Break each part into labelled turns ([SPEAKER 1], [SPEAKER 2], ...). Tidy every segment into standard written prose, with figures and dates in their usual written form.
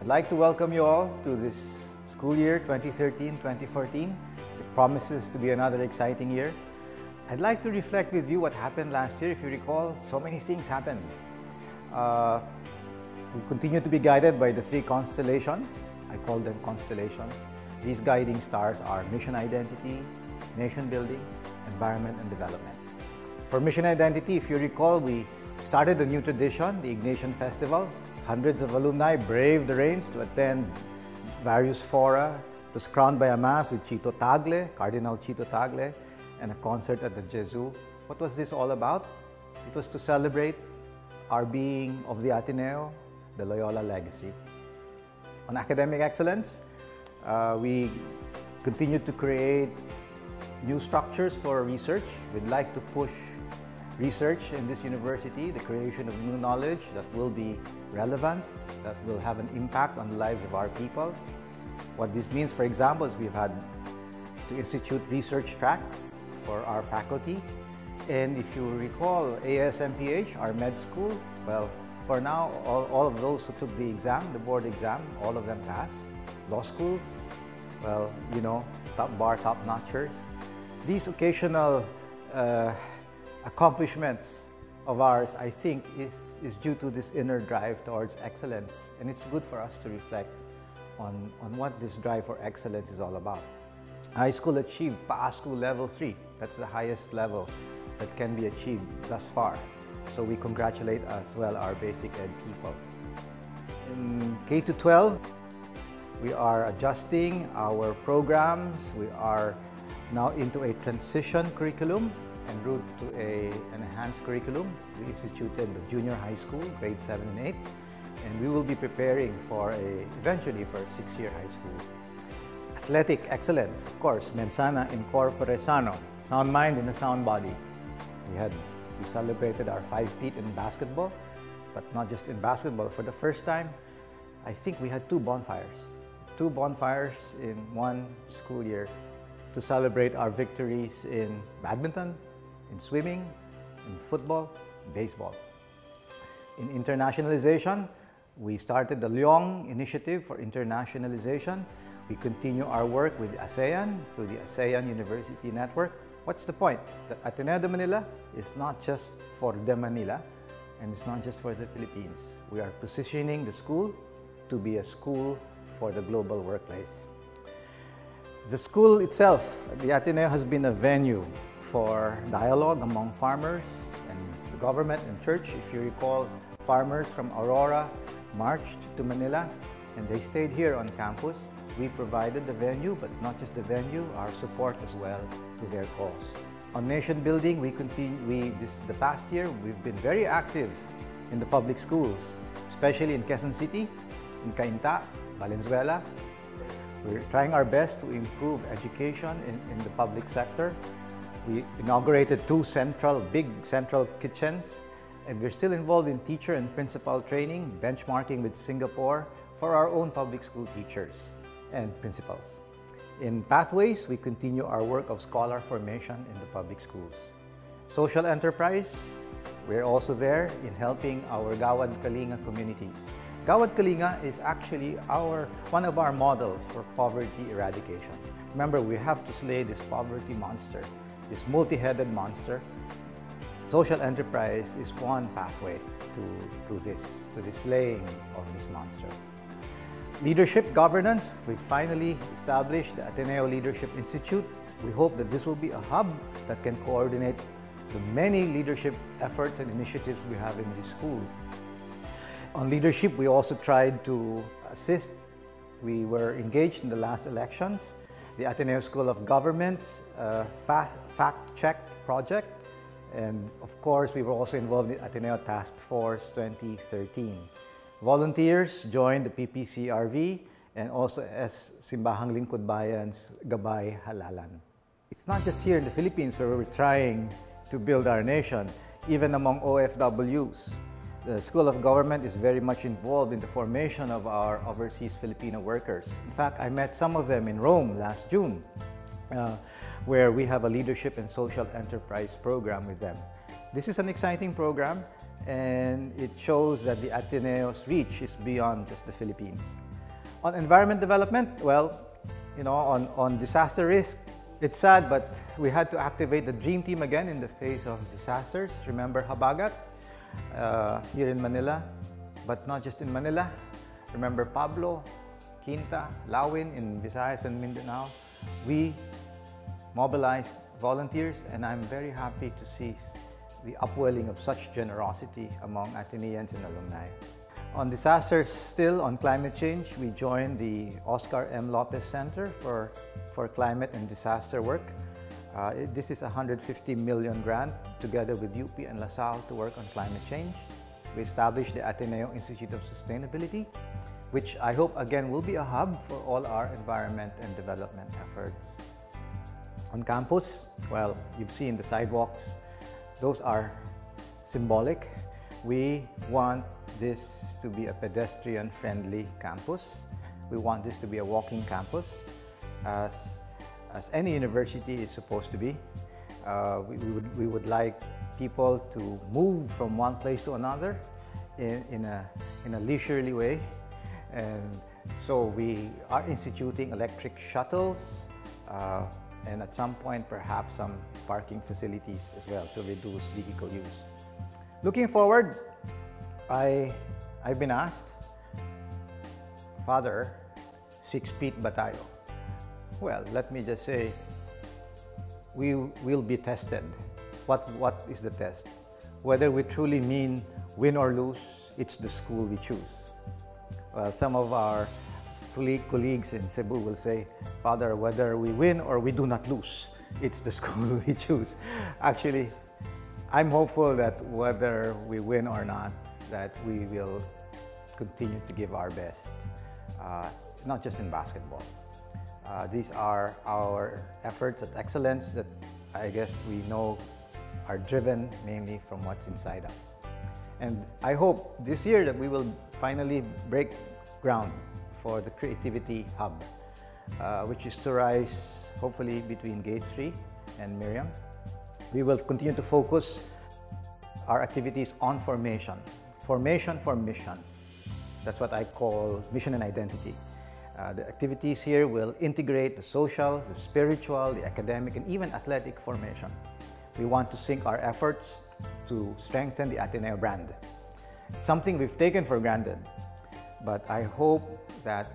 [SPEAKER 1] I'd like to welcome you all to this school year 2013-2014. It promises to be another exciting year. I'd like to reflect with you what happened last year. If you recall, so many things happened. We continue to be guided by the three constellations. I call them constellations. These guiding stars are mission identity, nation building, environment, and development. For mission identity, if you recall, we started a new tradition, the Ignatian Festival. Hundreds of alumni braved the rains to attend various fora. It was crowned by a mass with Chito Tagle, Cardinal Chito Tagle, and a concert at the Jesu. What was this all about? It was to celebrate our being of the Ateneo, the Loyola legacy. On academic excellence, we continue to create new structures for research. We'd like to push research in this university, the creation of new knowledge that will be relevant, that will have an impact on the lives of our people. What this means, for example, is we've had to institute research tracks for our faculty. And if you recall, ASMPH, our med school, well, for now, all of those who took the exam, the board exam, all of them passed. Law school, well, you know, top bar, top-notchers. These occasional accomplishments of ours, I think, is due to this inner drive towards excellence. And it's good for us to reflect on what this drive for excellence is all about. High school achieved PAS School Level 3. That's the highest level that can be achieved thus far. So we congratulate as well our basic ed people. In K-12, we are adjusting our programs. We are now into a transition curriculum en route to an enhanced curriculum. We instituted the junior high school, grades 7 and 8, and we will be preparing for eventually for a 6-year high school. Athletic excellence, of course, mens sana in corpore sano, sound mind in a sound body. We celebrated our 5-peat in basketball, but not just in basketball. For the first time, I think we had 2 bonfires. 2 bonfires in one school year to celebrate our victories in badminton, in swimming, in football, baseball. In internationalization, we started the Leong Initiative for Internationalization. We continue our work with ASEAN through the ASEAN University Network. What's the point? That Ateneo de Manila is not just for de Manila, and it's not just for the Philippines. We are positioning the school to be a school for the global workplace. The school itself, the Ateneo, has been a venue for dialogue among farmers and the government and church. If you recall, farmers from Aurora marched to Manila and they stayed here on campus. We provided the venue, but not just the venue, our support as well to their cause. On nation building, the past year, we've been very active in the public schools, especially in Quezon City, in Cainta, Valenzuela. We're trying our best to improve education in the public sector. We inaugurated 2 big central kitchens, and we're still involved in teacher and principal training, benchmarking with Singapore for our own public school teachers and principals. In pathways, we continue our work of scholar formation in the public schools. Social enterprise, we're also there in helping our Gawad Kalinga communities. Gawad Kalinga is actually one of our models for poverty eradication. Remember, we have to slay this poverty monster, this multi-headed monster. Social enterprise is one pathway to this slaying of this monster. Leadership governance, we finally established the Ateneo Leadership Institute. We hope that this will be a hub that can coordinate the many leadership efforts and initiatives we have in this school. On leadership, we also tried to assist. We were engaged in the last elections, the Ateneo School of Government's fact-check project, and of course, we were also involved in Ateneo Task Force 2013. Volunteers joined the PPCRV and also as Simbahang Lingkod Bayan's Gabay Halalan. It's not just here in the Philippines where we're trying to build our nation, even among OFWs. The School of Government is very much involved in the formation of our overseas Filipino workers. In fact, I met some of them in Rome last June, where we have a leadership and social enterprise program with them. This is an exciting program, and it shows that the Ateneo's reach is beyond just the Philippines. On environment development, well, on disaster risk, it's sad, but we had to activate the dream team again in the face of disasters. Remember Habagat here in Manila, but not just in Manila. Remember Pablo, Quinta, Lawin in Visayas and Mindanao. We mobilized volunteers, and I'm very happy to see the upwelling of such generosity among Ateneans and alumni. On disasters, still on climate change, we joined the Oscar M. Lopez Center for Climate and Disaster Work. This is a 150 million grant together with UP and LaSalle to work on climate change. We established the Ateneo Institute of Sustainability, which I hope again will be a hub for all our environment and development efforts. On campus, well, you've seen the sidewalks. Those are symbolic. We want this to be a pedestrian-friendly campus. We want this to be a walking campus, as any university is supposed to be. We would like people to move from one place to another in a leisurely way. And so we are instituting electric shuttles, and at some point perhaps some parking facilities as well to reduce vehicle use. Looking forward, I've been asked, Father, 6 feet ba tayo? Well, let me just say, we will be tested. What is the test? Whether we truly mean win or lose, it's the school we choose. Well, some of our colleagues in Cebu will say, Father, whether we win or we do not lose, it's the school we choose. Actually, I'm hopeful that whether we win or not, that we will continue to give our best, not just in basketball. These are our efforts at excellence that I guess we know are driven mainly from what's inside us. And I hope this year that we will finally break ground for the Creativity Hub, which is to rise hopefully between Gate 3 and Miriam. We will continue to focus our activities on formation. Formation for mission. That's what I call mission and identity. The activities here will integrate the social, the spiritual, the academic, and even athletic formation. We want to sync our efforts to strengthen the Ateneo brand. It's something we've taken for granted, but I hope that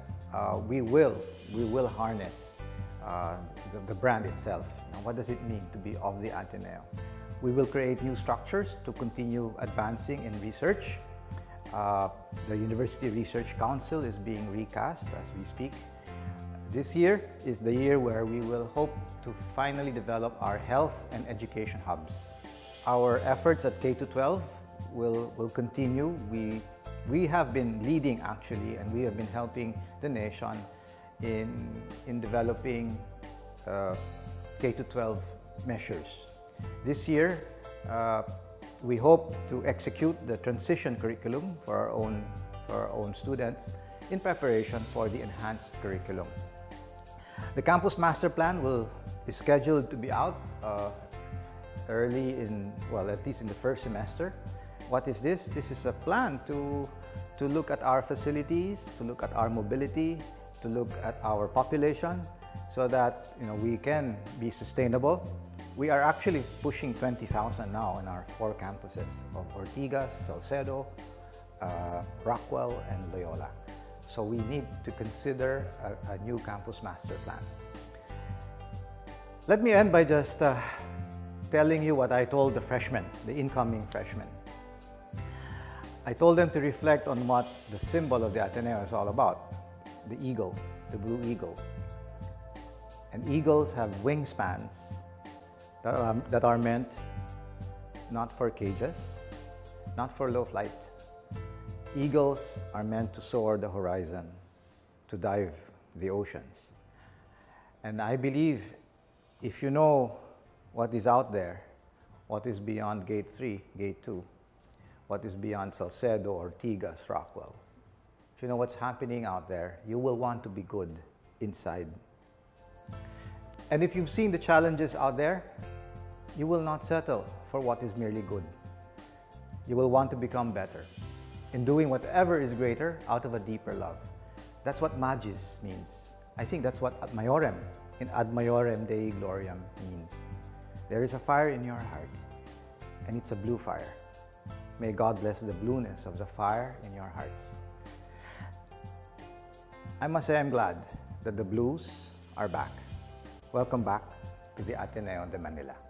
[SPEAKER 1] we will harness the brand itself. Now, what does it mean to be of the Ateneo? We will create new structures to continue advancing in research. The University Research Council is being recast as we speak. This year is the year where we will hope to finally develop our health and education hubs. Our efforts at K-12 will continue. We have been leading actually, and we have been helping the nation in developing K-12 measures. This year, we hope to execute the transition curriculum for our own students in preparation for the enhanced curriculum. The campus master plan is scheduled to be out early at least in the first semester. What is this? This is a plan to look at our facilities, to look at our mobility, to look at our population, so that we can be sustainable. We are actually pushing 20,000 now in our 4 campuses of Ortigas, Salcedo, Rockwell, and Loyola. So we need to consider a new campus master plan. Let me end by just telling you what I told the freshmen, the incoming freshmen. I told them to reflect on what the symbol of the Ateneo is all about, the eagle, the blue eagle. And eagles have wingspans that are meant not for cages, not for low flight. Eagles are meant to soar the horizon, to dive the oceans. And I believe if you know what is out there, what is beyond Gate 3, Gate 2, what is beyond Salcedo, Ortigas, Rockwell, if you know what's happening out there, you will want to be good inside. And if you've seen the challenges out there, you will not settle for what is merely good. You will want to become better in doing whatever is greater out of a deeper love. That's what magis means. I think that's what ad maiorem, in ad maiorem Dei gloriam means. There is a fire in your heart, and it's a blue fire. May God bless the blueness of the fire in your hearts. I must say I'm glad that the blues are back. Welcome back to the Ateneo de Manila.